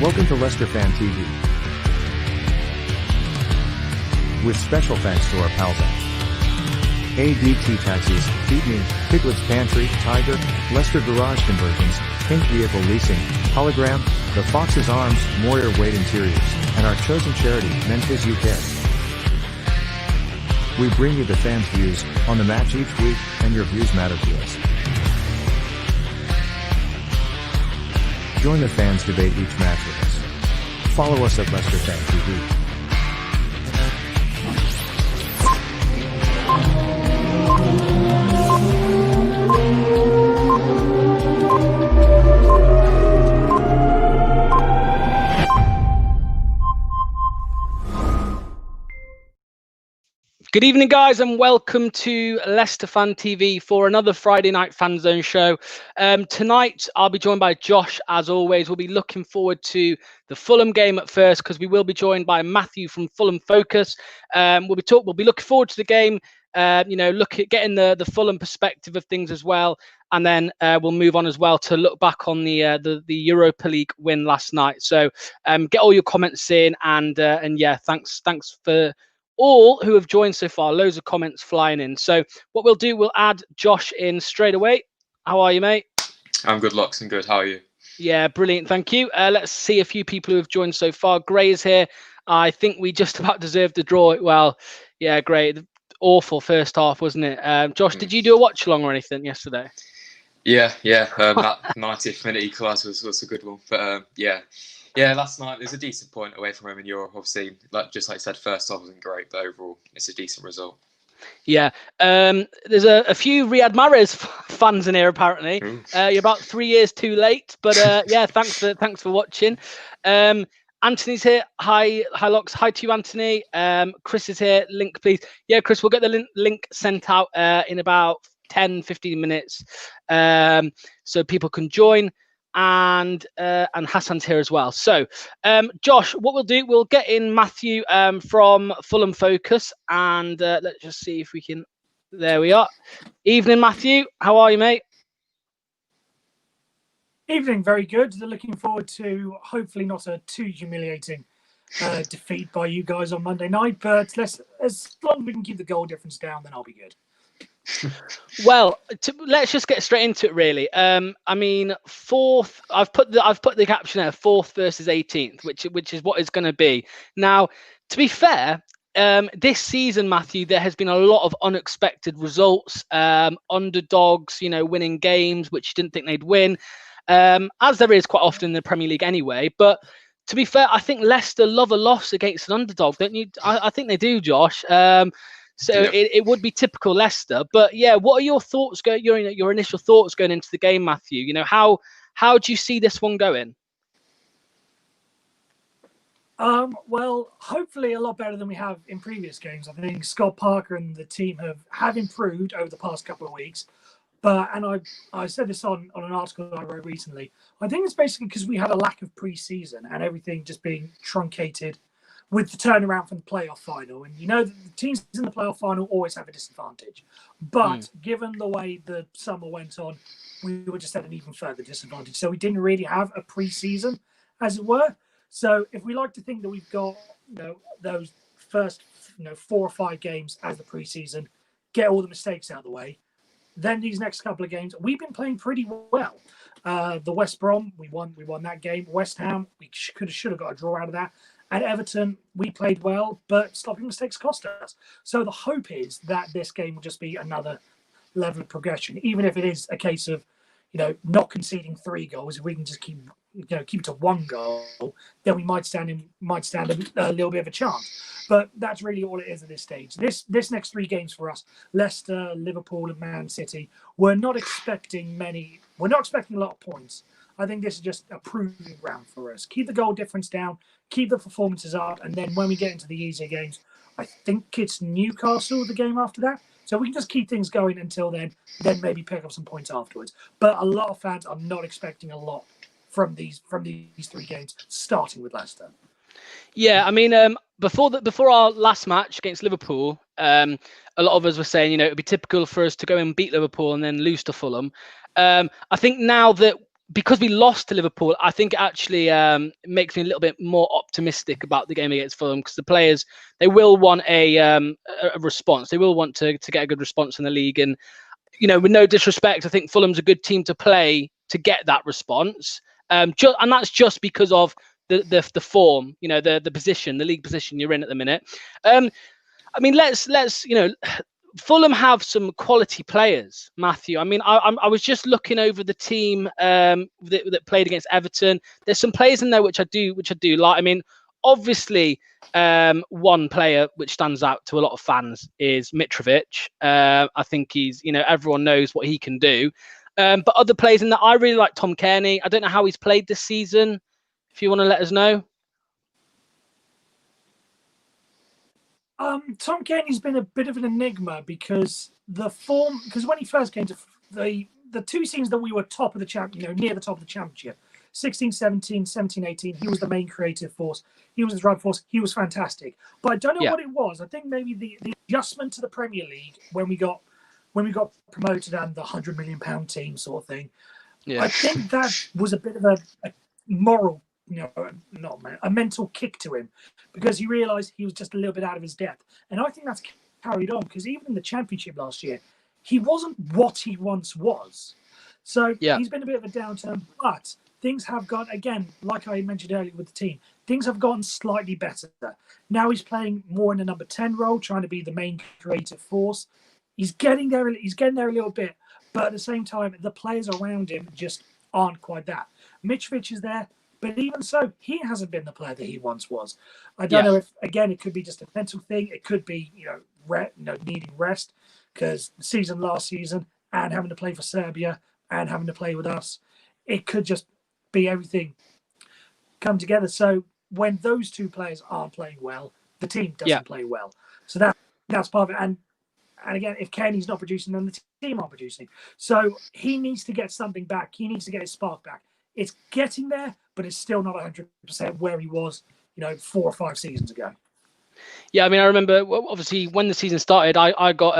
Welcome to Leicester Fan TV. With special thanks to our pals at ADT Taxis, Feed Me, Piglet's Pantry, Tiger, Leicester Garage Conversions, Pink Vehicle Leasing, Hologram, The Fox's Arms, Moyer Wade Interiors, and our chosen charity, Mentis UK. We bring you the fans' views on the match each week, and your views matter to us. Join the fans' debate each match with us. Follow us at Leicester Fan TV. Good evening, guys, and welcome to Leicester Fan TV for another Friday night Fanzone show. Tonight, I'll be joined by Josh, as always. We'll be looking forward to the Fulham game at first, because we will be joined by Matthew from Fulham Focus. We'll be looking forward to the game. Look at getting the Fulham perspective of things as well, and then we'll move on as well to look back on the Europa League win last night. So get all your comments in, and yeah, thanks for all who have joined so far. Loads of comments flying in. So what we'll do, we'll add Josh in straight away. How are you, mate? I'm good, Lox and good. How are you? Yeah, brilliant. Thank you. Let's see a few people who have joined so far. Gray is here. I think we just about deserved the draw. Well, yeah, great. Awful first half, wasn't it? Josh, did you do a watch along or anything yesterday? Yeah. That 90th minute equaliser was a good one. But yeah, last night it was a decent point away from home in Europe. Obviously, like you said, first half wasn't great, but overall it's a decent result. Yeah. There's a few Riyad Mahrez fans in here apparently. You're about 3 years too late, but yeah, thanks for watching. Anthony's here. Hi Lox. Hi to you, Anthony. Chris is here. Link, please. Yeah, Chris, we'll get the link sent out in about 10-15 minutes, so people can join. And Hassan's here as well. So, Josh, what we'll do, we'll get in Matthew from Fulham Focus, and let's just see if we can. There we are. Evening, Matthew. How are you, mate? Evening, very good. Looking forward to hopefully not a too humiliating defeat by you guys on Monday night, but as long as we can keep the goal difference down, then I'll be good. Well, let's just get straight into it, really. I mean, fourth. I've put the caption there: 4th versus 18th, which is what it's going to be. Now, to be fair, this season, Matthew, there has been a lot of unexpected results. Underdogs, winning games which you didn't think they'd win, as there is quite often in the Premier League anyway. But to be fair, I think Leicester love a loss against an underdog, don't you? I think they do, Josh. So yeah. It would be typical Leicester, but yeah, what are your thoughts your initial thoughts going into the game, Matthew? How do you see this one going? Well, hopefully a lot better than we have in previous games. I think Scott Parker and the team have improved over the past couple of weeks. And I said this on an article I wrote recently. I think it's basically because we had a lack of pre-season and everything just being truncated with the turnaround from the playoff final. And the teams in the playoff final always have a disadvantage. But given the way the summer went on, we were just at an even further disadvantage. So we didn't really have a pre-season, as it were. So if we like to think that we've got those first 4 or 5 games as the pre-season, get all the mistakes out of the way, then these next couple of games, we've been playing pretty well. The West Brom, we won that game. West Ham, we should have got a draw out of that. At Everton, we played well, but stopping mistakes cost us. So the hope is that this game will just be another level of progression, even if it is a case of, not conceding 3 goals. If we can just keep it to 1 goal, then we might stand a little bit of a chance. But that's really all it is at this stage. This next 3 games for us, Leicester, Liverpool, and Man City, we're not expecting a lot of points. I think this is just a proving ground for us. Keep the goal difference down, keep the performances up, and then when we get into the easier games, I think it's Newcastle, the game after that. So we can just keep things going until then maybe pick up some points afterwards. But a lot of fans are not expecting a lot from these 3 games, starting with Leicester. Yeah, I mean, before our last match against Liverpool, a lot of us were saying, it would be typical for us to go and beat Liverpool and then lose to Fulham. I think now that because we lost to Liverpool, I think it actually makes me a little bit more optimistic about the game against Fulham, because the players, they will want a response. They will want to get a good response in the league. And, you know, with no disrespect, I think Fulham's a good team to play to get that response. And that's just because of the form, you know, the position, the league position you're in at the minute. I mean, let's you know, Fulham have some quality players, Matthew. I mean, I was just looking over the team that played against Everton. There's some players in there which I do like. I mean, obviously, one player which stands out to a lot of fans is Mitrovic. I think he's, you know, everyone knows what he can do. But other players in there, I really like Tom Kearney. I don't know how he's played this season. If you want to let us know. Tom Kearney's been a bit of an enigma because when he first came to the 2 seasons that we were top of the near the top of the championship, 16-17, 17-18, he was the main creative force. He was the driving force. He was fantastic. But I don't know what it was. I think maybe the adjustment to the Premier League when we got promoted and the £100 million team sort of thing. Yeah. I think that was a bit of a moral, a mental kick to him, because he realised he was just a little bit out of his depth. And I think that's carried on, because even in the Championship last year, he wasn't what he once was. So he's been a bit of a downturn, but things have gone, again, like I mentioned earlier with the team, things have gotten slightly better. Now he's playing more in a number 10 role, trying to be the main creative force. He's getting there a little bit, but at the same time, the players around him just aren't quite that. Mitrovic is there, but even so, he hasn't been the player that he once was. I don't know if, again, it could be just a mental thing. It could be, needing rest, because the season last season and having to play for Serbia and having to play with us, it could just be everything come together. So when those 2 players aren't playing well, the team doesn't play well. So that's part of it. And again, if Kenny's not producing, then the team aren't producing. So he needs to get something back. He needs to get his spark back. It's getting there, but it's still not 100% where he was, 4 or 5 seasons ago. Yeah, I mean, I remember obviously when the season started, I got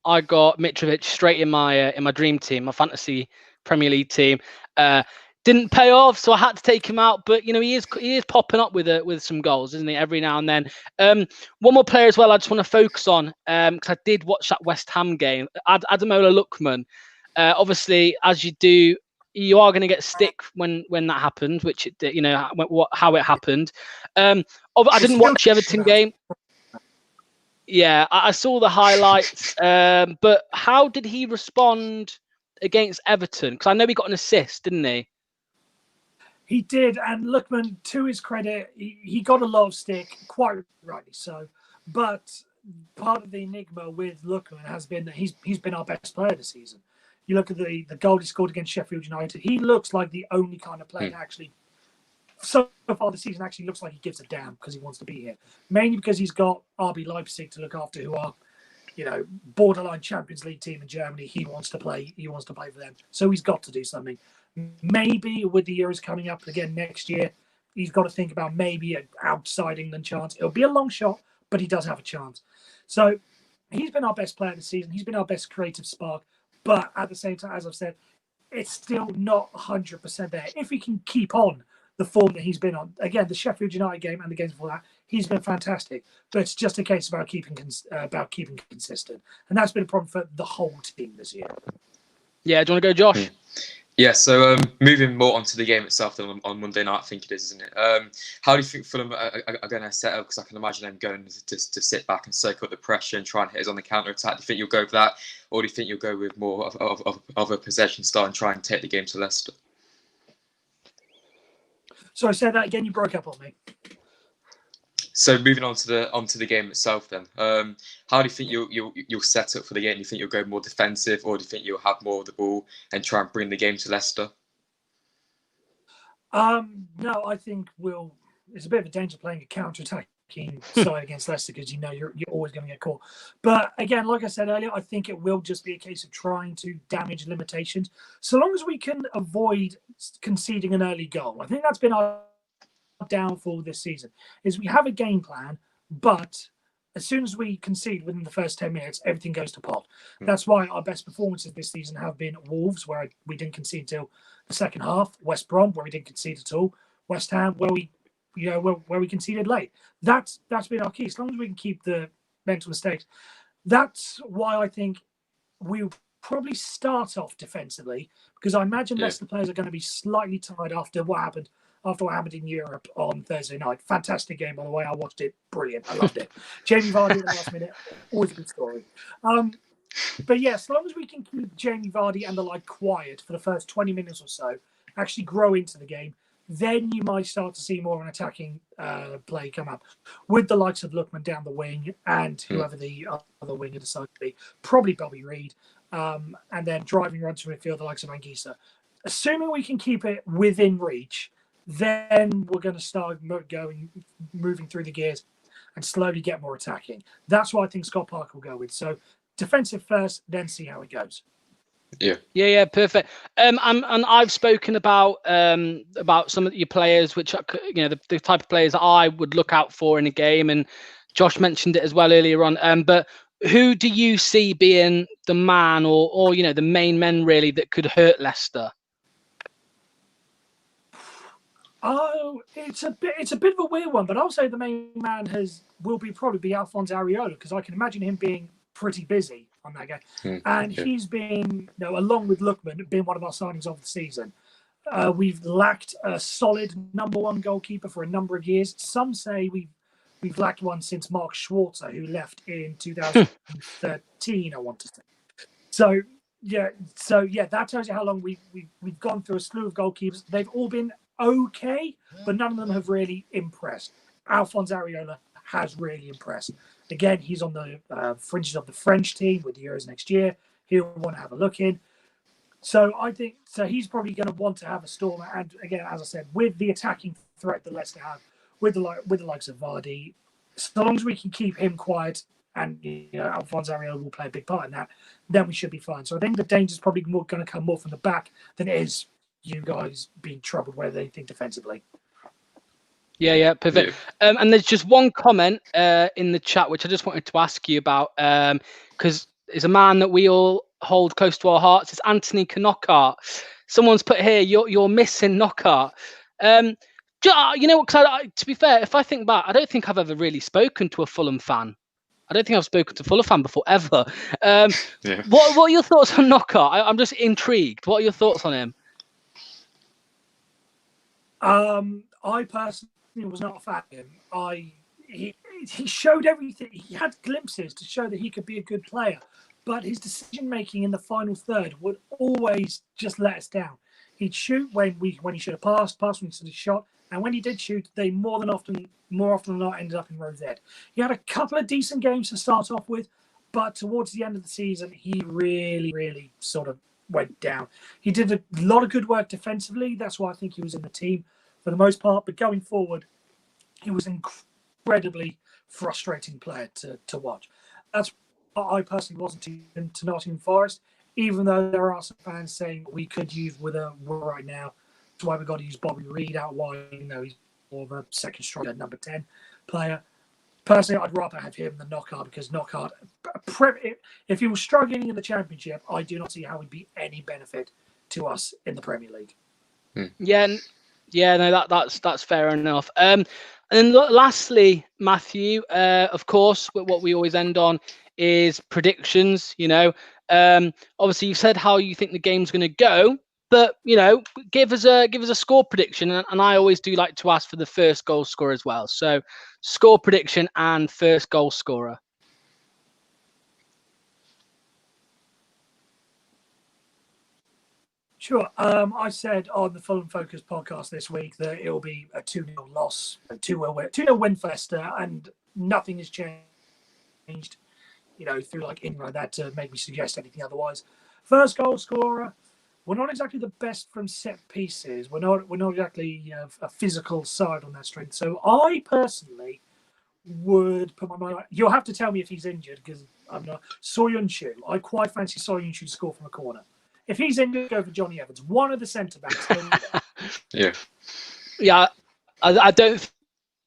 Mitrovic straight in my dream team, my fantasy Premier League team. Didn't pay off, so I had to take him out. But he is popping up with some goals, isn't he? Every now and then. One more player as well. I just want to focus on, because I did watch that West Ham game. Ademola Lookman. Obviously, as you do, you are going to get stick when that happened, which how it happened. I didn't watch the Everton game. Yeah, I saw the highlights. But how did he respond against Everton? Because I know he got an assist, didn't he? He did, and Lookman, to his credit, he got a lot of stick, quite rightly so. But part of the enigma with Lookman has been that he's been our best player this season. You look at the goal he scored against Sheffield United, he looks like the only kind of player that actually, so far this season, actually looks like he gives a damn because he wants to be here. Mainly because he's got RB Leipzig to look after, who are, borderline Champions League team in Germany. He wants to play for them. So he's got to do something. Maybe with the Euros coming up again next year, he's got to think about maybe an outside England chance. It'll be a long shot, but he does have a chance. So he's been our best player this season. He's been our best creative spark. But at the same time, as I've said, it's still not 100% there. If he can keep on the form that he's been on, again, the Sheffield United game and the games before that, he's been fantastic. But it's just a case about keeping consistent. And that's been a problem for the whole team this year. Yeah, do you want to go, Josh? Yeah, so moving more onto the game itself than on Monday night, I think it is, isn't it? How do you think Fulham are going to set up? Because I can imagine them going to sit back and soak up the pressure and try and hit us on the counter-attack. Do you think you'll go for that? Or do you think you'll go with more of a possession style and try and take the game to Leicester? So I said that again, you broke up on me. So moving on to the game itself, then, how do you think you'll set up for the game? Do you think you'll go more defensive, or do you think you'll have more of the ball and try and bring the game to Leicester? No, I think it's a bit of a danger playing a counter-attacking side against Leicester, because you're always going to get caught. But again, like I said earlier, I think it will just be a case of trying to damage limitations, so long as we can avoid conceding an early goal. I think that's been our downfall this season, is we have a game plan, but as soon as we concede within the first 10 minutes, everything goes to pot. That's why our best performances this season have been Wolves, where we didn't concede till the second half, West Brom, where we didn't concede at all, West Ham, where we conceded late. That's been our key. As long as we can keep the mental mistakes, that's why I think we'll probably start off defensively, because I imagine Leicester players are going to be slightly tired after what happened in Europe on Thursday night. Fantastic game, by the way. I watched it. Brilliant. I loved it. Jamie Vardy in the last minute. Always a good story. But yeah, as long as we can keep Jamie Vardy and the like quiet for the first 20 minutes or so, actually grow into the game, then you might start to see more of an attacking play come up with the likes of Lookman down the wing and whoever the other winger decides to be, probably Bobby Reid, and then driving runs from midfield, the likes of Anguissa. Assuming we can keep it within reach, then we're going to start moving through the gears and slowly get more attacking. That's what I think Scott Parker will go with. So defensive first, then see how it goes. Yeah, perfect. And I've spoken about some of your players, which are, the type of players that I would look out for in a game, and Josh mentioned it as well earlier on. But who do you see being the man or the main men really that could hurt Leicester? Oh, it's a bit of a weird one, but I'll say the main man will probably be Alphonse Areola, because I can imagine him being pretty busy on that game. He's been, along with Lookman, been one of our signings of the season. We've lacked a solid number one goalkeeper for a number of years. Some say we've lacked one since Mark Schwarzer, who left in 2013, I want to say. So that tells you how long we've gone through a slew of goalkeepers. They've all been okay, but none of them have really impressed. Alphonse Areola has really impressed. Again, he's on the fringes of the French team with the Euros next year. He'll want to have a look in. So I think he's probably going to want to have a storm. And again, as I said, with the attacking threat that Leicester have, with the likes of Vardy, so long as we can keep him quiet and Alphonse Areola will play a big part in that, then we should be fine. So I think the danger is probably going to come more from the back than it is you guys being troubled with anything defensively. Yeah, perfect. And there's just one comment in the chat which I just wanted to ask you about, because it's a man that we all hold close to our hearts. It's Anthony Knockaert. Someone's put here, you're missing Knockaert. Because to be fair, if I think back, I don't think I've ever really spoken to a Fulham fan. I don't think I've spoken to a Fulham fan before, ever. What are your thoughts on Knockaert? I'm just intrigued. What are your thoughts on him? I personally was not a fan of him. He showed everything. He had glimpses to show that he could be a good player, but his decision making in the final third would always just let us down. He'd shoot when he should have passed when he should have shot, and when he did shoot, they more often than not ended up in row Z. He had a couple of decent games to start off with, but towards the end of the season, he really, really sort of went down. He did a lot of good work defensively. That's why I think he was in the team for the most part. But going forward, he was an incredibly frustrating player to watch. That's why I personally wasn't into Nottingham Forest, even though there are some fans saying we could use Wither right now. That's why we've got to use Bobby Reid out wide, even though he's more of a second striker, number 10 player. Personally, I'd rather have him than Knockaert, because Knockaert, if he was struggling in the Championship, I do not see how he'd be any benefit to us in the Premier League. That's fair enough. And then lastly, Matthew, of course, what we always end on is predictions. Obviously you said how you think the game's going to go, but give us a score prediction, and I always do like to ask for the first goal scorer as well. So score prediction and first goal scorer. Sure. I said on the Fulham Focus podcast this week that it will be a 2-0 loss, a 2-0 win for Leicester, and nothing has changed, through like that to make me suggest anything otherwise. First goal scorer, we're not exactly the best from set pieces. We're not exactly a physical side on that strength. So I personally would put my mind. You'll have to tell me if he's injured, because I'm not. Soyuncu. I quite fancy Soyuncu to score from a corner. If he's injured, go for Johnny Evans. One of the centre backs. Yeah. I don't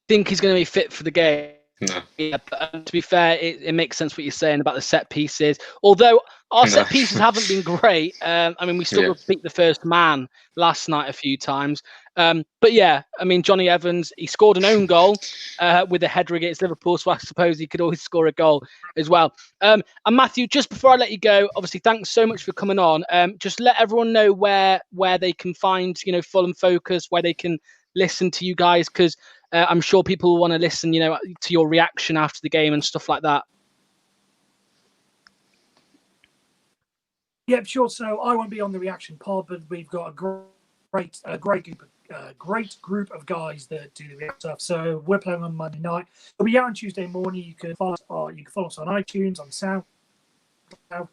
think he's going to be fit for the game. No. Yeah, but to be fair, it makes sense what you're saying about the set pieces. Although our set pieces haven't been great. I mean, we struggled to beat the first man last night a few times. But yeah, I mean, Johnny Evans, he scored an own goal with a header against Liverpool, so I suppose he could always score a goal as well. And Matthew, just before I let you go, obviously, thanks so much for coming on. Just let everyone know where they can find, Fulham Focus, where they can listen to you guys, because I'm sure people will want to listen, to your reaction after the game and stuff like that. Yep, sure. So I won't be on the reaction pod, but we've got a great group of guys that do the react stuff. So we're playing on Monday night. It'll be out on Tuesday morning. You can follow us on iTunes, on SoundCloud.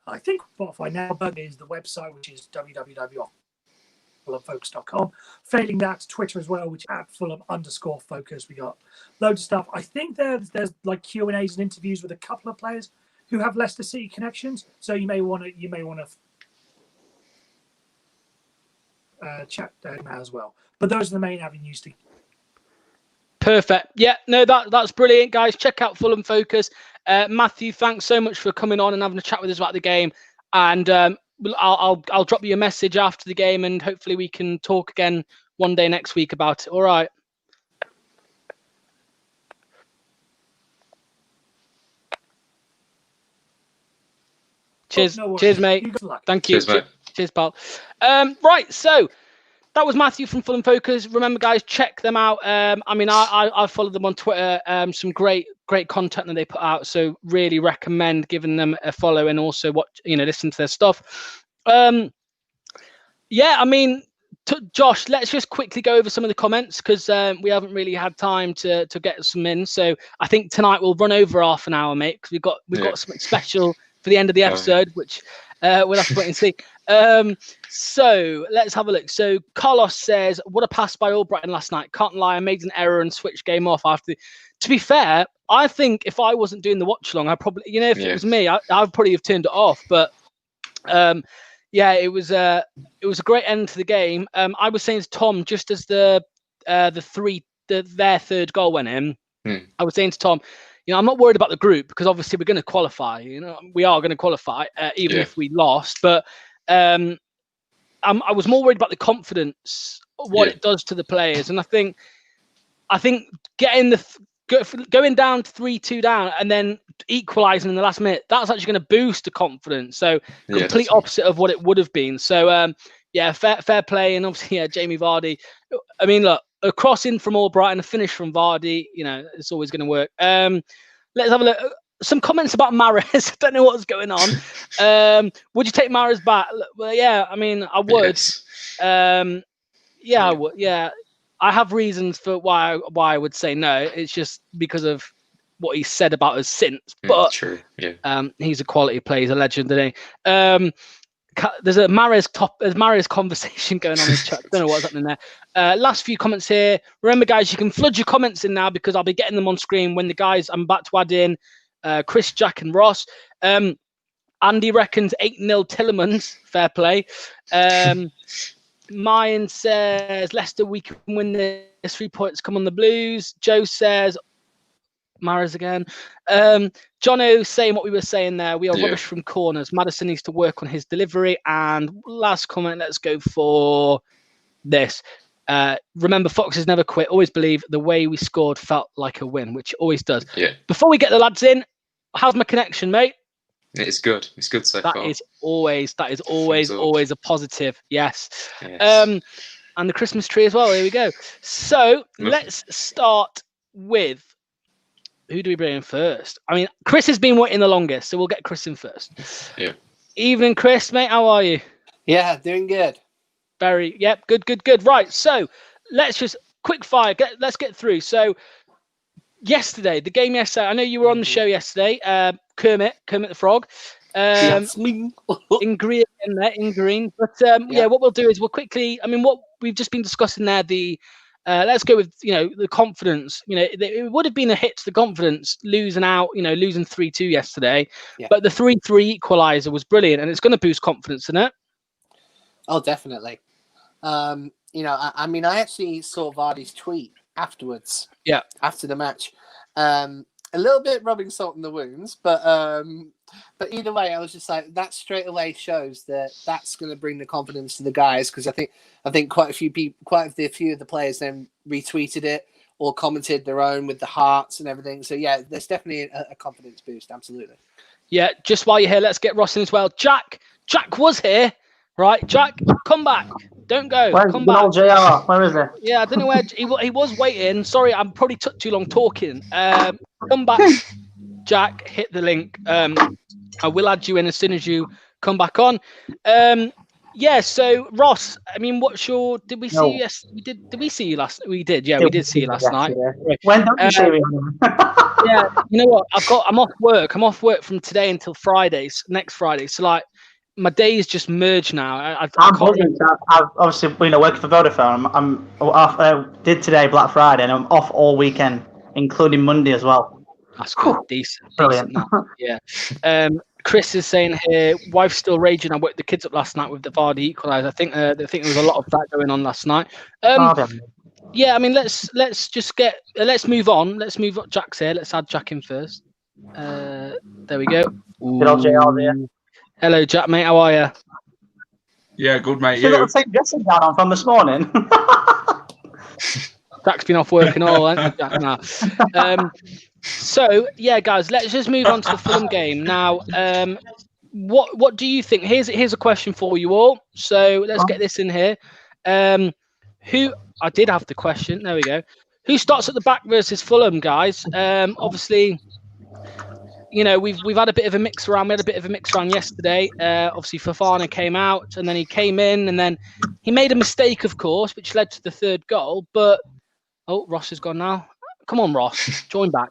I think Spotify now, but is the website, which is www.fulhamfocus.com. Failing that, Twitter as well, which is @Fulham_focus. We got loads of stuff. I think there's like Q&As and interviews with a couple of players who have Leicester City connections. So you may want to chat down as well. But those are the main avenues to. Perfect. Yeah, no, that's brilliant, guys. Check out Fulham Focus. Matthew, thanks so much for coming on and having a chat with us about the game. And I'll drop you a message after the game, and hopefully we can talk again one day next week about it. All right. Cheers. No Cheers, mate. Thank you. Cheers, mate. Cheers, pal. Right, so that was Matthew from Fulham Focus. Remember, guys, check them out. I mean, I followed them on Twitter. Some great content that they put out. So really recommend giving them a follow and also listen to their stuff. Yeah, I mean, Josh, let's just quickly go over some of the comments, because we haven't really had time to get some in. So I think tonight we'll run over half an hour, mate, because we've got something special for the end of the episode, which we'll have to wait and see. So let's have a look. So Carlos says, what a pass by Albrighton last night. Can't lie, I made an error and switched game off after. To be fair, I think if I wasn't doing the watch along, I probably, if it was me, I'd probably have turned it off. But yeah, it was a great end to the game. I was saying to Tom, just as their third goal went in, I was saying to Tom, I'm not worried about the group, because obviously we're going to qualify. We are going to qualify even if we lost. But I was more worried about the confidence, what it does to the players. And I think getting going down 3-2 down and then equalising in the last minute, that's actually going to boost the confidence. So complete opposite of what it would have been. So yeah, fair play. And obviously, Jamie Vardy. I mean, look, a crossing from Albrighton, a finish from Vardy, it's always going to work. Let's have a look. Some comments about Mahrez. I don't know what's going on. Would you take Mahrez back? Well, yeah, I mean, I would. Yes. I would. Yeah, I have reasons for why I would say no. It's just because of what he said about us since. But true. Yeah. He's a quality player. He's a legend, isn't he? There's a Mahrez conversation going on in the chat. Don't know what's happening there. Last few comments here. Remember, guys, you can flood your comments in now, because I'll be getting them on screen when the guys I'm about to add in. Chris, Jack, and Ross. Andy reckons 8-0 Tillemans. Fair play. Mayan says Leicester, we can win this. 3 points come on the Blues. Joe says Mahrez again. Jono saying what we were saying there. We are rubbish from corners. Maddison needs to work on his delivery. And last comment, let's go for this. Remember, Foxes never quit. Always believe the way we scored felt like a win, which it always does. Yeah. Before we get the lads in, how's my connection, mate? It's good. It's good so far. That is always a positive. Yes. Yes. And the Christmas tree as well. Here we go. So let's start with, who do we bring in first? I mean, Chris has been waiting the longest, so we'll get Chris in first. Yeah. Evening, Chris, mate. How are you? Yeah, doing good. Good. Right. So let's just quick fire. Let's get through. So yesterday, the game yesterday, I know you were on the show yesterday. Kermit the Frog. That's me. in green. But what we'll do is we'll quickly, I mean, what we've just been discussing there, let's go with, the confidence. It would have been a hit to the confidence losing 3-2 yesterday. Yeah. But the 3-3 equaliser was brilliant, and it's going to boost confidence, isn't it? Oh, definitely. I actually saw Vardy's tweet afterwards. Yeah. After the match. A little bit rubbing salt in the wounds, but either way, I was just like, that straight away shows that that's going to bring the confidence to the guys, because I think quite a few of the players then retweeted it or commented their own with the hearts and everything. So yeah, there's definitely a confidence boost, absolutely. Yeah, just while you're here, let's get Ross in as well. Jack was here, right? Jack, come back. Don't go. Come back. JR? Where is it? Yeah, I don't know where he was waiting. Sorry, I probably took too long talking. Come back, Jack. Hit the link. I will add you in as soon as you come back on. Yeah. So Ross, I mean, what's your? Did we see you? Yes, we did. Did we see you last? We did. Yeah, we did see you last night. When don't you see me? Yeah. You know what? I'm off work. I'm off work from today until next Friday. So like, my days just merge now. I've obviously working for Vodafone. I'm off. Did today Black Friday, and I'm off all weekend, including Monday as well. That's good. Decent. Brilliant. Yeah. Chris is saying here, wife's still raging. I woke the kids up last night with the Vardy equaliser. I think there was a lot of that going on last night. Yeah, I mean, let's move on. Let's move on. Jack's here. Let's add Jack in first. There we go. Good old JR there. Hello, Jack, mate. How are you? Yeah, good, mate. You got the same dressing down on from this morning. Jack's been off work and all, hasn't he, Jack? Nah. So, yeah, guys, let's just move on to the Fulham game. Now, what do you think? Here's a question for you all. So let's get this in here. I did have the question. There we go. Who starts at the back versus Fulham, guys? Obviously, we've had a bit of a mix around. We had a bit of a mix around yesterday. Obviously, Fofana came out, and then he came in, and then he made a mistake, of course, which led to the third goal. But Ross has gone now. Come on, Ross, join back.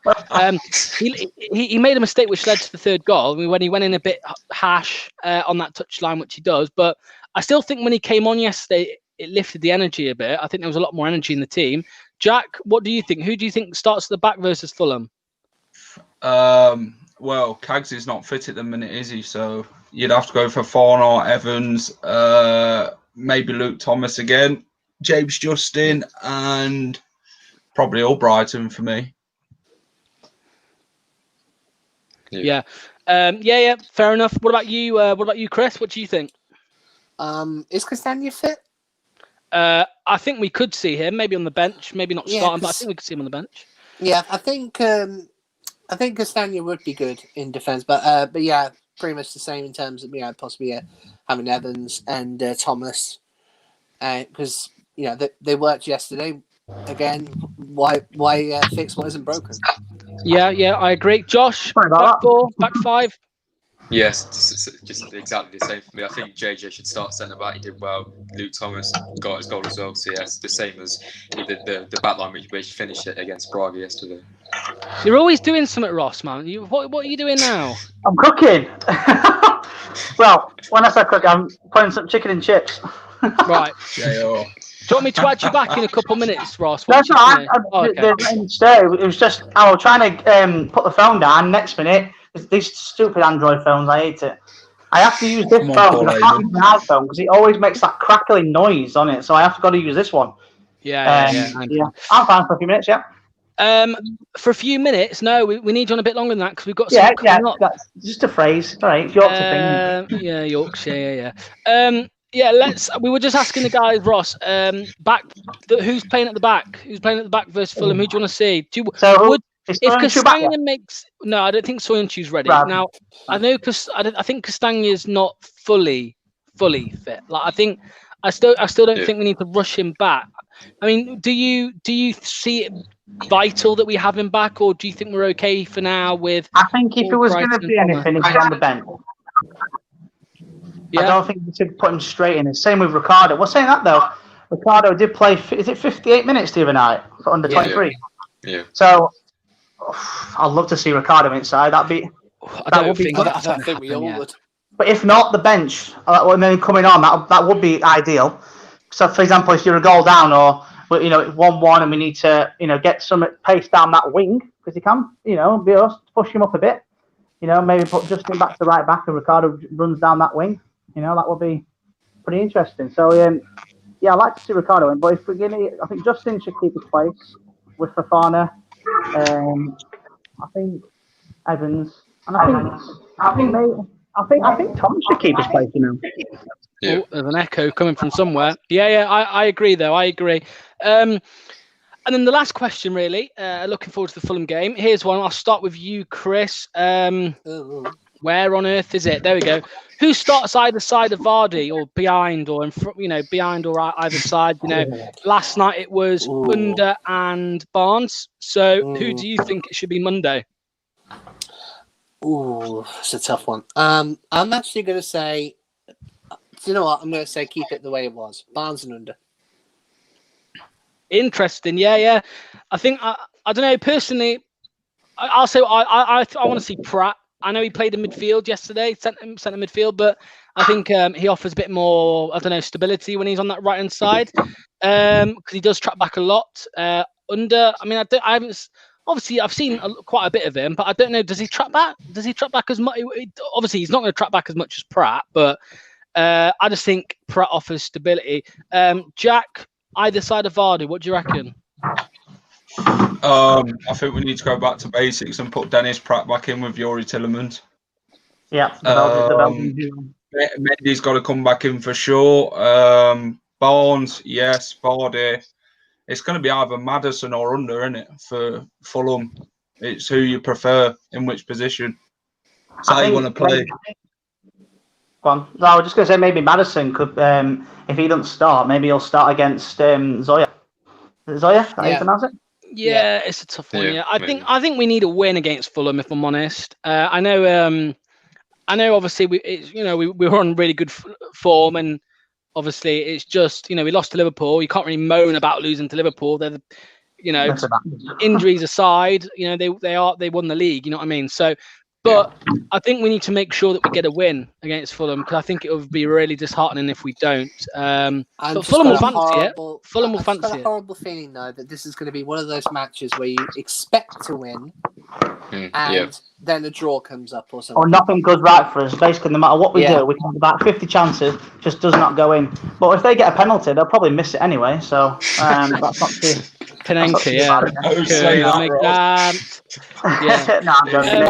He made a mistake which led to the third goal when he went in a bit harsh on that touchline, which he does. But I still think when he came on yesterday, it lifted the energy a bit. I think there was a lot more energy in the team. Jack, what do you think? Who do you think starts at the back versus Fulham? Well, Cags is not fit at the minute, is he? So you'd have to go for Farnar, Evans, maybe Luke Thomas again, James Justin, and probably Albrighton for me. Yeah. Fair enough. What about you, Chris? What do you think? Is Castagna fit? I think we could see him maybe on the bench, maybe not starting, but I think we could see him on the bench. Yeah, I think Castagna would be good in defence, but yeah, pretty much the same in terms of possibly having Evans and Thomas, because they worked yesterday. Again, why fix what isn't broken? Yeah, I agree. Josh, back four, back five. Yes, just exactly the same for me. I think JJ should start centre back. He did well. Luke Thomas got his goal as well. So yeah, it's the same as the back line which finished it against Braga yesterday. You're always doing something, Ross, man. What are you doing now? I'm cooking. Well, when I say cook, I'm putting some chicken and chips. Right. JR. Do you want me to add you back in a couple of minutes, Ross? That's right. It was just I was trying to put the phone down. Next minute, these stupid Android phones. I hate it. I have to use this phone. I can't use my iPhone because it always makes that crackling noise on it. So I have to go to use this one. Yeah. I'm fine for a few minutes. Yeah. For a few minutes? No, we need you on a bit longer than that because we've got something coming up. That's just a phrase. All right, Yorkshire thing. Yeah, Yorkshire. Yeah. We were just asking the guys, Ross. Who's playing at the back? Who's playing at the back versus Fulham? Who do you want to see? If Castagna makes I don't think Soyuncu's ready. Right. Now I know because I think Castagna's not fully fit. Like I still don't think we need to rush him back. I mean, do you see it vital that we have him back, or do you think we're okay for now with? I think if it was going to be anything, he'd be on the bench. Yeah. I don't think we should put him straight in. The same with Ricardo. Well, saying that though, Ricardo did play. Is it 58 minutes the other night for under 23? Yeah. So I'd love to see Ricardo inside. That would be. I think we all would. But if not, the bench and then coming on, that would be ideal. So, for example, if you're a goal down or 1-1 and we need to get some pace down that wing because he can be us push him up a bit. Maybe put Justin back to right back and Ricardo runs down that wing. That would be pretty interesting. So, I'd like to see Ricardo in. But if we're I think Justin should keep his place with Fofana. I think Evans, and I think Tom should keep his place. You know. Yeah. Oh, there's an echo coming from somewhere. Yeah, I agree though. I agree. And then the last question, really, looking forward to the Fulham game. Here's one. I'll start with you, Chris. Where on earth is it? There we go. Who starts either side of Vardy, or behind, or in front? You know, behind or either side. You know, last night it was Under and Barnes. So who do you think it should be Monday? Ooh, it's a tough one. I'm actually going to say, do you know what? I'm going to say keep it the way it was. Barnes and Under. Interesting. Yeah. I think I don't know personally. I'll say I want to see Pratt. I know he played in midfield yesterday, centre midfield, but I think he offers a bit more, I don't know, stability when he's on that right hand side, because he does track back a lot. Under, I mean, I haven't. Obviously, I've seen quite a bit of him, but I don't know. Does he track back? Does he track back as much? Obviously, he's not going to track back as much as Pratt, but I just think Pratt offers stability. Jack, either side of Vardy, what do you reckon? I think we need to go back to basics and put Dennis Pratt back in with Yuri Tillemans. Yeah, the Belgian. Mendy's got to come back in for sure. Barnes, yes. Vardy. It's going to be either Maddison or Under, isn't it, for Fulham? It's who you prefer in which position. It's how you want to play. No, I was just going to say maybe Maddison could, if he doesn't start, maybe he'll start against Zoya. Is it Zoya? How you pronounce it? Yeah, it's a tough one. Yeah, I think we need a win against Fulham. If I'm honest, I know. Obviously, we were on really good form, and obviously it's just we lost to Liverpool. You can't really moan about losing to Liverpool. They're, injuries aside, they won the league. You know what I mean? So, but I think we need to make sure that we get a win against Fulham, because I think it would be really disheartening if we don't. But Fulham will fancy it. Fulham will fancy it. I've got a horrible feeling though that this is going to be one of those matches where you expect to win, and then a draw comes up or something. Or nothing goes right for us. Basically, no matter what we do, we can have about 50 chances, just does not go in. But if they get a penalty, they'll probably miss it anyway. So that's not too. Penalty, yeah. That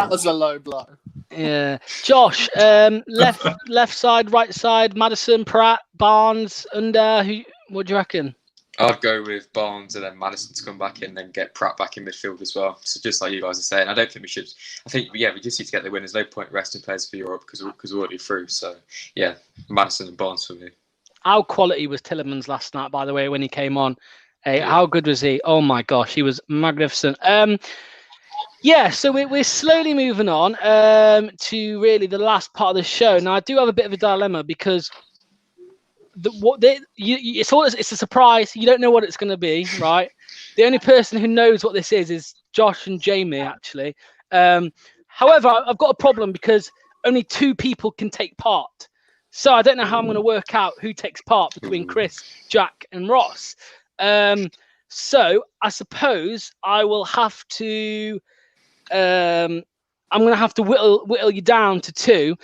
was a low blow. Yeah, Josh, left side, right side, Maddison, Pratt, Barnes, Under. What do you reckon? I'd go with Barnes and then Maddison to come back in, then get Pratt back in midfield as well. So just like you guys are saying, I don't think we should. I think we just need to get the win. There's no point resting players for Europe because we're already through. So yeah, Maddison and Barnes for me. How quality was Tillemans last night, by the way, when he came on? Hey, how good was he? Oh my gosh, he was magnificent. So we're slowly moving on to really the last part of the show. Now I do have a bit of a dilemma because it's a surprise. You don't know what it's going to be, right? The only person who knows what this is Josh and Jamie, actually. However, I've got a problem because only 2 people can take part. So I don't know how I'm going to work out who takes part between Chris, Jack, and Ross. So I suppose I will have to. I'm going to have to whittle you down to 2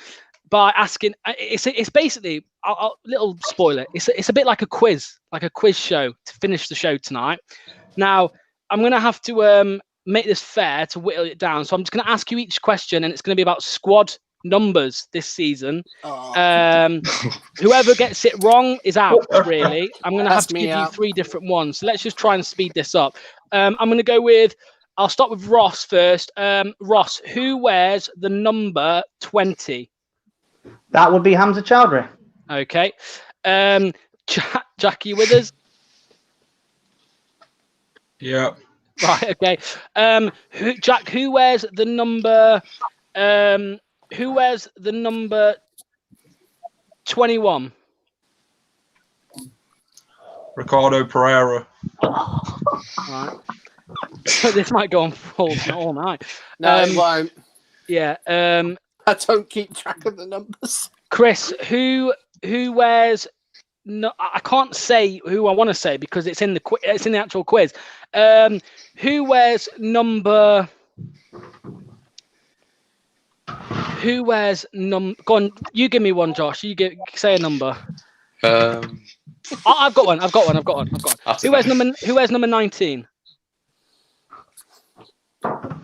by asking. It's basically a little spoiler. It's a bit like a quiz show to finish the show tonight. Now I'm going to have to make this fair to whittle it down. So I'm just going to ask you each question, and it's going to be about squad numbers this season. Whoever gets it wrong is out, really. I'm going to have to give you 3 different ones. So let's just try and speed this up. I'm going to go with, I'll start with Ross first. Ross, who wears the number 20? That would be Hamza Chowdhury. Okay. Jackie with us? Yeah. Right, okay. Jack, who wears the number... who wears the number 21? Ricardo Pereira. Right. This might go on all night. No, it won't. Yeah. I don't keep track of the numbers. Chris, who wears? No, I can't say who I want to say because it's in the actual quiz. Who wears number? Who wears number? Go on, you give me one, Josh. Say a number. I've got one. Who wears number 19?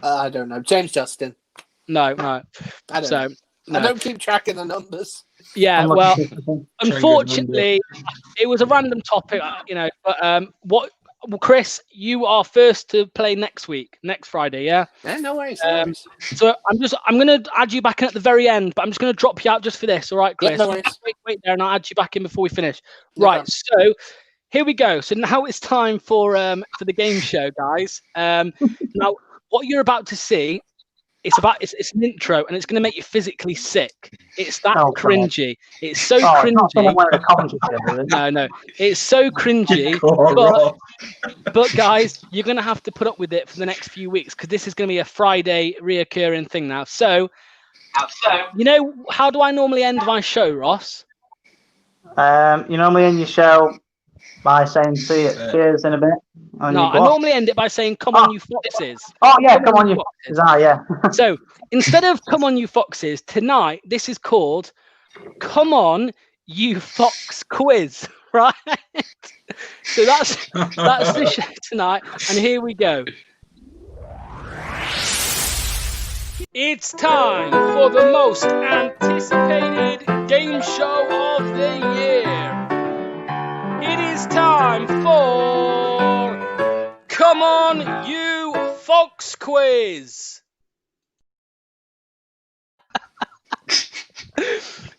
I don't know. James Justin. No. I don't know. No. I don't keep track of the numbers. Yeah, Unlucky well, Christopher. unfortunately, it was a random topic, But Chris, you are first to play next Friday, yeah. Yeah, no worries. No worries. So I'm gonna add you back in at the very end, but I'm just gonna drop you out just for this, all right, Chris? Yeah, no worries. Wait there, and I'll add you back in before we finish. No Right. problem. So here we go. So now it's time for the game show, guys. Now what you're about to see. It's an intro, and it's going to make you physically sick. It's that cringy. It's so cringy. Not someone wearing a commentary shirt, No, it's so cringy. But guys, you're going to have to put up with it for the next few weeks because this is going to be a Friday reoccurring thing now. So, how do I normally end my show, Ross? You normally end your show by saying see you, cheers in a bit. No, I normally end it by saying, come on, you foxes. Oh, yeah, come on, you foxes. Yeah. So instead of come on, you foxes, tonight, this is called Come On, You Fox Quiz, right? So that's the show tonight. And here we go. It's time for the most anticipated game show of the year. It is time for Come On, You Fox Quiz.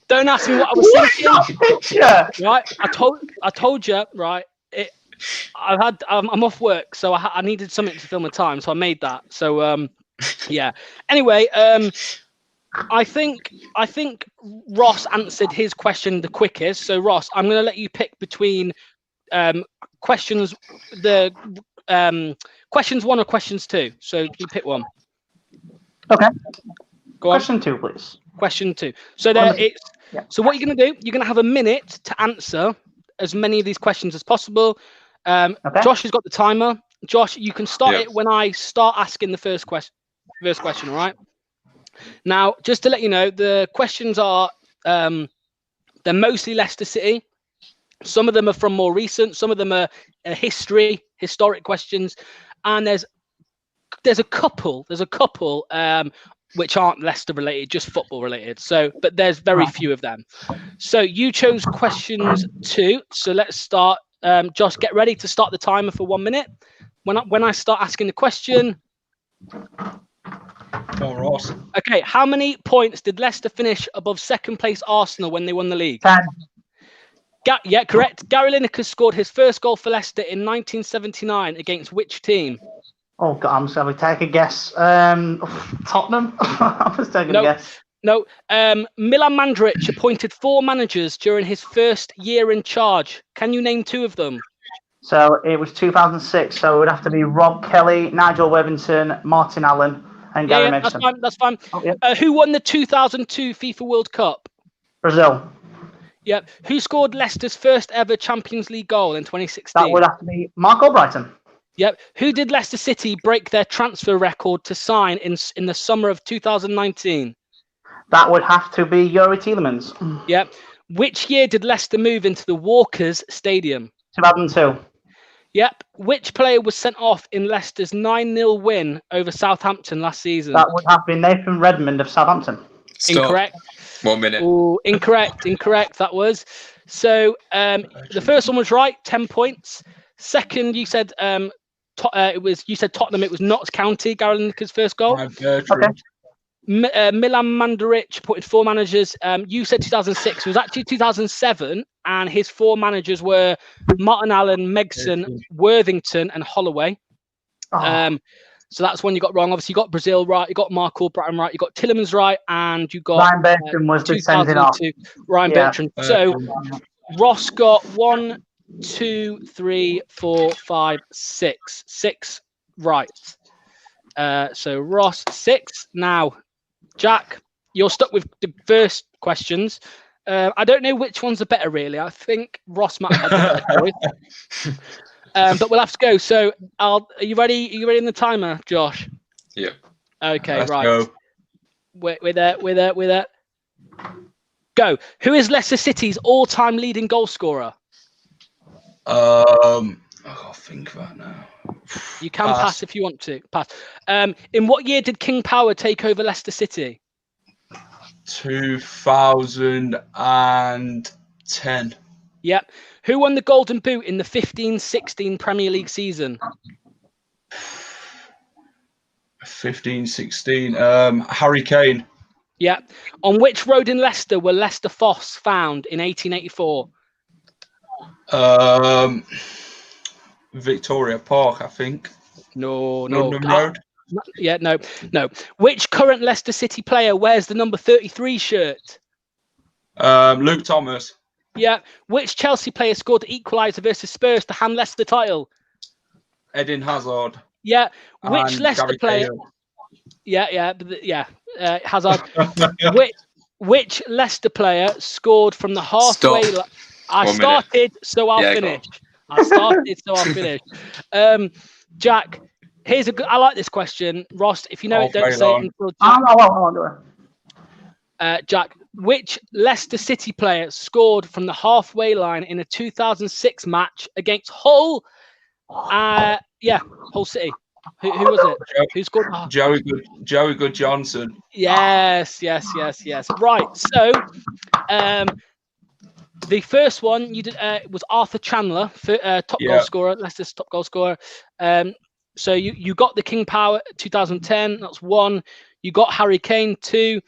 Don't ask me what I was thinking. Right, I told you. Right, I'm off work, so I needed something to fill my time, so I made that. So yeah. Anyway, I think Ross answered his question the quickest. So Ross, I'm going to let you pick between questions 1 or questions 2. So you pick one. Okay. Go on. Question 2, please. Question 2. So So what you're going to do? You're going to have a minute to answer as many of these questions as possible. Okay. Josh has got the timer. Josh, you can start it when I start asking the first question. All right. Now, just to let you know, the questions are they're mostly Leicester City. Some of them are from more recent. Some of them are historic questions, and there's a couple which aren't Leicester related, just football related. So, but there's very few of them. So you chose questions 2. So let's start. Josh, get ready to start the timer for 1 minute. When I start asking the question. Oh, Ross. Okay, how many points did Leicester finish above second place Arsenal when they won the league? 10. Yeah, correct. Gary Lineker scored his first goal for Leicester in 1979 against which team? Oh, God, I'm sorry. Take a guess. Tottenham? I was taking a guess. No. Milan Mandaric appointed 4 managers during his first year in charge. Can you name 2 of them? So it was 2006. So it would have to be Rob Kelly, Nigel Webington, Martin Allen, and Gary Megson. That's fine. Oh, yeah. Who won the 2002 FIFA World Cup? Brazil. Yep. Who scored Leicester's first ever Champions League goal in 2016? That would have to be Mark Albrighton. Yep. Who did Leicester City break their transfer record to sign in the summer of 2019? That would have to be Yuri Tielemans. Yep. Which year did Leicester move into the Walkers Stadium? 2002. Yep. Which player was sent off in Leicester's 9-0 win over Southampton last season? That would have been Nathan Redmond of Southampton. Stop. Incorrect. 1 minute. Ooh, incorrect. That was. So the first one was right, 10 points. Second, you said you said Tottenham. It was Notts County. Gary Lineker's first goal. Okay. Milan Mandaric appointed 4 managers. You said 2006. It was actually 2007, and his 4 managers were Martin Allen, Megson, Worthington, and Holloway. So that's one you got wrong. Obviously, you got Brazil right, you got Mark Albrighton right, you got Tielemans right, and you got Ryan Bertrand was the sending off. Ryan Bertrand. So Ross got 1, 2, 3, 4, 5, 6. 6 right. So Ross 6. Now, Jack, you're stuck with the first questions. I don't know which ones are better, really. I think Ross might have had the better choice. But we'll have to go. So, are you ready? Are you ready in the timer, Josh? Yeah. Okay, Let's right. go. We're there. Go. Who is Leicester City's all-time leading goal scorer? I gotta think about it now. You can pass if you want to. Pass. In what year did King Power take over Leicester City? 2010. Yep. Who won the Golden Boot in the 15-16 Premier League season? 15-16. Harry Kane. Yeah. On which road in Leicester were Leicester Foss found in 1884? Victoria Park, I think. No. London Road. No. Which current Leicester City player wears the number 33 shirt? Luke Thomas. Yeah. Which Chelsea player scored the equaliser versus Spurs to hand Leicester the title? Eden Hazard. Yeah. Which And Leicester Gary player? Cahill. Hazard. Which Leicester player scored from the halfway line? I started, so I'll finish. Jack, here's a good. I like this question, Ross. If you know it, don't say it until Jack. Jack, which Leicester City player scored from the halfway line in a 2006 match against Hull? Hull City. Who was it? Who scored? Joey Good Johnson. Yes. Right. So, the first one you did was Arthur Chandler, top goal scorer, Leicester's top goal scorer. So you got the King Power 2010. That's 1. You got Harry Kane 2.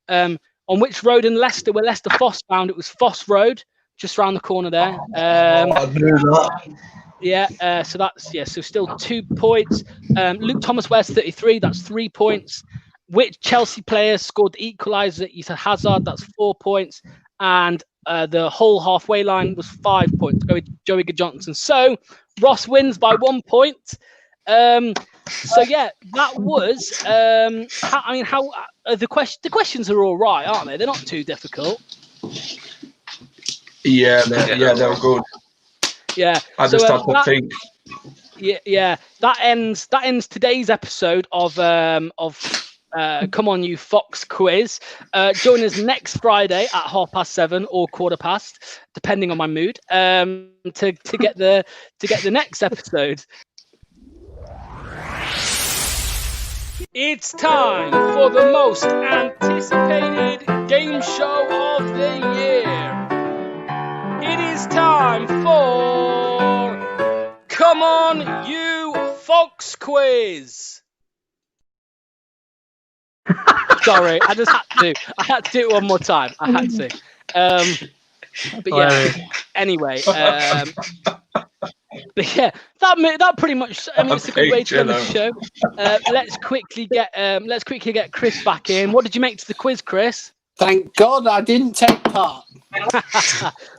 On which road in Leicester were Leicester Foss found? It was Foss Road, just round the corner there. I knew that. So that's so still 2 points. Luke Thomas wears 33. That's 3 points. Which Chelsea player scored the equaliser? You said Hazard. That's 4 points. And the whole halfway line was 5 points. Go with Joey Good Johnson. So Ross wins by 1 point. That was. The questions are all right, aren't they? They're not too difficult. Yeah, they're good. Yeah. I just had to think. Yeah. That ends today's episode of Come On You Fox quiz. Join us next Friday at 7:30 or 7:15, depending on my mood, to get the next episode. It's time for the most anticipated game show of the year. It is time for Come On You Fox quiz. Sorry, I just had to. I had to do it one more time. I had to. Anyway. That pretty much. I mean, it's a good way to end the show. Let's quickly get Chris back in. What did you make to the quiz, Chris? Thank God I didn't take part.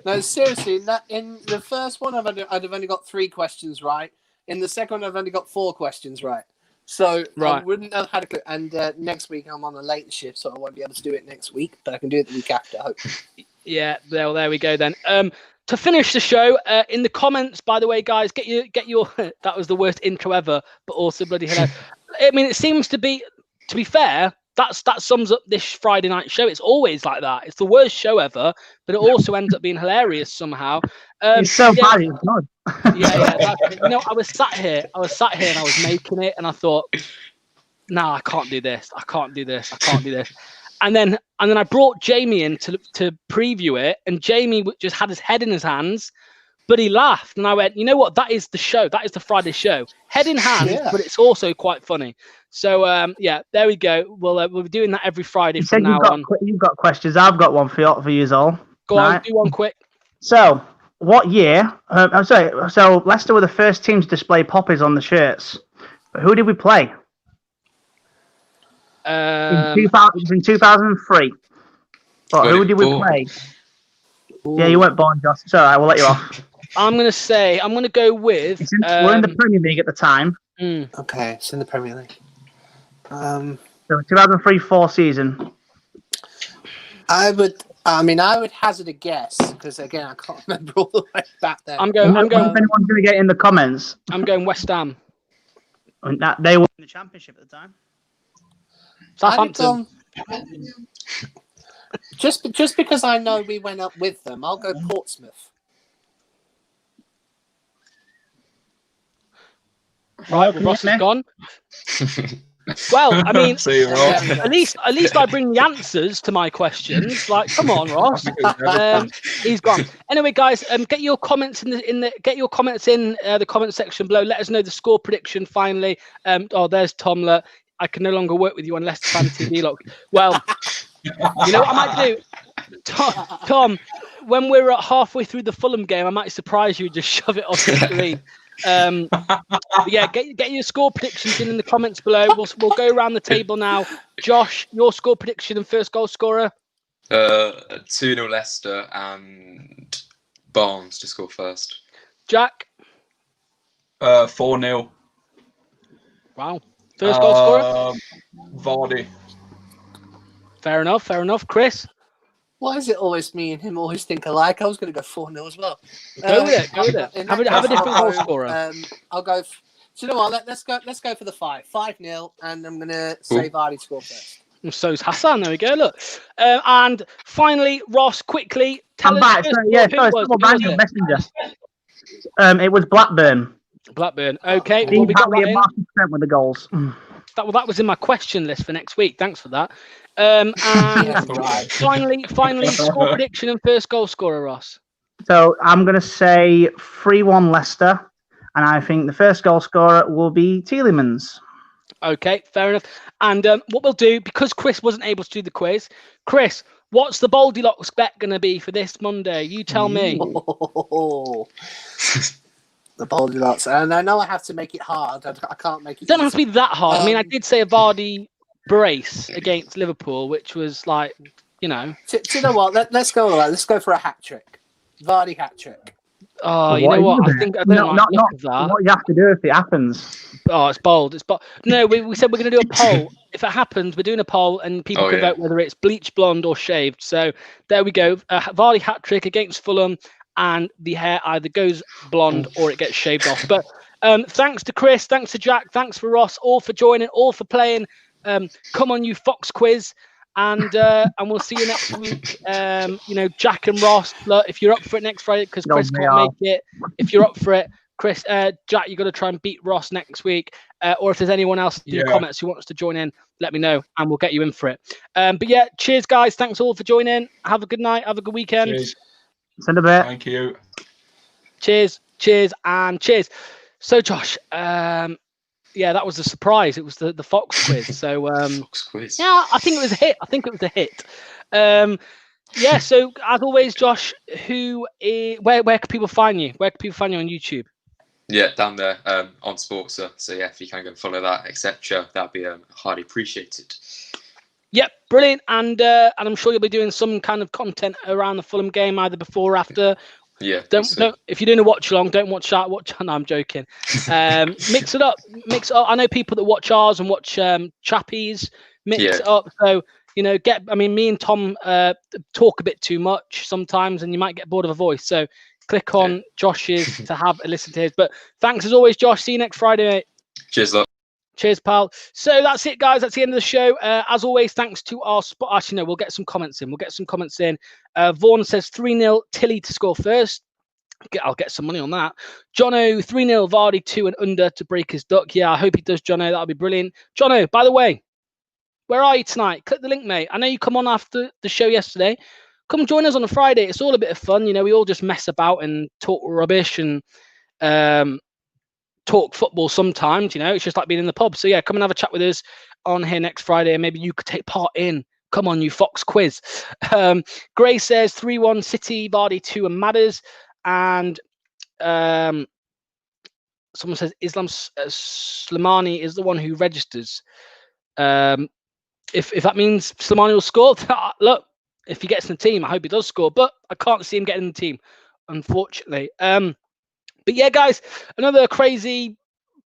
No, seriously. In the first one, I'd have only got 3 questions right. In the second one, I've only got 4 questions right. So I wouldn't have had a clue. And next week I'm on a late shift, so I won't be able to do it next week. But I can do it the week after, hopefully. Yeah, there we go then. To finish the show, in the comments, by the way, guys, get your. That was the worst intro ever, but also bloody hell. I mean, it seems to be fair. That sums up this Friday night show. It's always like that. It's the worst show ever, but it also ends up being hilarious somehow. It's so bad. It's good. I was sat here and I was making it, and I thought, no, I can't do this. And then I brought Jamie in to preview it, and Jamie just had his head in his hands, but he laughed, and I went, you know what? That is the show. That is the Friday show. Head in hand, but it's also quite funny. So there we go. We'll be doing that every Friday from now on. You've got questions. I've got one for you all. Go on, do one quick. So, what year? I'm sorry. So Leicester were the first team to display poppies on the shirts. But who did we play? In 2003. But who did we play? Ooh. Yeah, you weren't born, Josh. It's all right. We'll let you off. I'm going to go with... we're in the Premier League at the time. Okay, it's in the Premier League. So 2003-04 season. I would hazard a guess, because again, I can't remember all the way back there. I'm going. If anyone's going to get in the comments. I'm going West Ham. They were in the Championship at the time. Southampton. Just because I know we went up with them, I'll go Portsmouth. Right, well, Ross is gone. Well, I mean, See you, Ross. at least I bring the answers to my questions. Like, come on, Ross. He's gone. Anyway, guys, get your comments in the comment section below. Let us know the score prediction finally. Oh, there's Tomler. I can no longer work with you unless it's Fan TV Lock. Well, you know what I might do, Tom. When we're halfway through the Fulham game, I might surprise you and just shove it off the screen. Yeah, get your score predictions in the comments below. We'll go around the table now. Josh, your score prediction and first goal scorer. 2-0 Leicester and Barnes to score first. Jack. 4-0. Wow. First goal scorer. Vardy. Fair enough. Chris. Why is it always me and him always think alike? I was going to go 4-0 as well. Go with it. Have a different goal scorer. I'll go. Do you know what? Let's go for the 5-0, and I'm going to say Vardy to score first. And so's Hassan. There we go. Look, and finally, Ross, quickly tell us. I'm back. Random messenger. It was Blackburn. Blackburn. Okay. Well, we got that with the goals. That was in my question list for next week. Thanks for that. And finally, score prediction and first goal scorer, Ross. So I'm going to say 3-1 Leicester, and I think the first goal scorer will be Tielemans. Okay, fair enough. And what we'll do, because Chris wasn't able to do the quiz, Chris, what's the Baldy-Locks bet going to be for this Monday? You tell me. The Baldy-Locks. And I know I have to make it hard. I can't make it. It doesn't have to be that hard. I mean, I did say a Vardy brace against Liverpool, which was like, you know. Do you know what? Let's go. Let's go for a hat trick. Vardy hat trick. Oh, you know what? I don't like that. What you have to do if it happens. Oh, it's bold. No, we said we're going to do a poll. If it happens, we're doing a poll, and people can vote whether it's bleach blonde or shaved. So there we go. Vardy hat trick against Fulham, and the hair either goes blonde or it gets shaved off. But thanks to Chris, thanks to Jack, thanks for Ross, all for joining, all for playing. Come on, you Fox quiz, and we'll see you next week. Jack and Ross, look, if you're up for it next Friday, because Chris can't make it. If you're up for it, Chris, Jack, you got to try and beat Ross next week. Or if there's anyone else in the comments who wants to join in, let me know, and we'll get you in for it. But yeah, cheers, guys. Thanks all for joining. Have a good night. Have a good weekend. Cheers. Send a bit. Thank you. Cheers, and cheers. So, Josh, yeah, that was a surprise. It was the Fox quiz. So, Fox quiz. Yeah, I think it was a hit. Yeah. So, as always, Josh, where can people find you? Where can people find you on YouTube? Yeah, down there on Sports. So yeah, if you can go and follow that, etc., that'd be highly appreciated. Yep, brilliant. And I'm sure you'll be doing some kind of content around the Fulham game, either before or after. Yeah. Don't if you're doing a watch along, don't watch that. No, I'm joking. Mix it up. I know people that watch ours and watch Chappies. Mix it up. So me and Tom talk a bit too much sometimes, and you might get bored of a voice. So click on Josh's to have a listen to his. But thanks as always, Josh. See you next Friday, mate. Cheers, love. Cheers, pal. So that's it, guys. That's the end of the show. As always, thanks to our spot. Actually, no, we'll get some comments in. Vaughan says 3-0 Tilly to score first. I'll get some money on that. Jono, 3-0 Vardy 2 and under to break his duck. Yeah, I hope he does, Jono. That'll be brilliant. Jono, by the way, where are you tonight? Click the link, mate. I know you come on after the show yesterday. Come join us on a Friday. It's all a bit of fun. We all just mess about and talk rubbish and talk football sometimes. It's just like being in the pub. So yeah, come and have a chat with us on here next Friday, and maybe you could take part in. Come on, you Fox quiz. Gray says 3-1 City, Vardy 2 and Madders. And someone says Islam Slimani is the one who registers. If that means Slimani will score, look, if he gets in the team, I hope he does score. But I can't see him getting in the team, unfortunately. But yeah, guys, another crazy,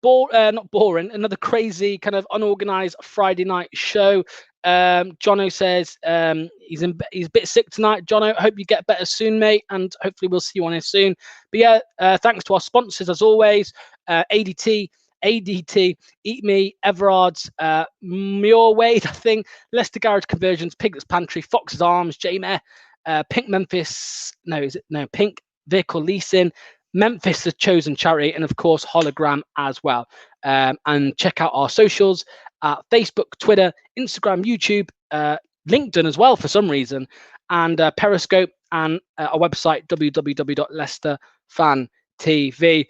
another crazy kind of unorganized Friday night show. Jono says he's a bit sick tonight. Jono, I hope you get better soon, mate, and hopefully we'll see you on here soon. But yeah, thanks to our sponsors as always, ADT, Eat Me, Everard's, Muir Wade, I think, Leicester Garage Conversions, Piglet's Pantry, Fox's Arms, J-Mare, Pink Vehicle Leasing, Memphis The Chosen Charity, and of course Hologram as well. And check out our socials at Facebook, Twitter, Instagram, YouTube, LinkedIn as well for some reason, and Periscope, and our website www.leicesterfantv.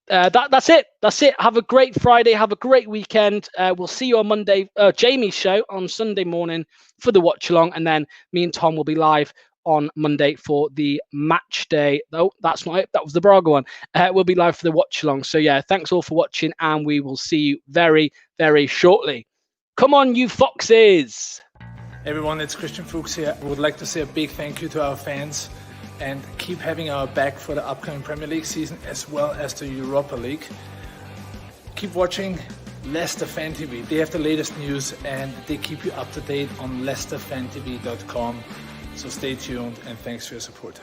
That's it. Have a great Friday. Have a great weekend. We'll see you on Monday. Jamie's show on Sunday morning for the watch along, and then me and Tom will be live on Monday for the match day. No, that's not it. That was the Braga one. We'll be live for the watch along. So yeah, thanks all for watching, and we will see you very, very shortly. Come on, you foxes. Everyone, it's Christian Fuchs here. I would like to say a big thank you to our fans and keep having our back for the upcoming Premier League season as well as the Europa League. Keep watching Leicester Fan TV. They have the latest news and they keep you up to date on leicesterfantv.com. So stay tuned and thanks for your support.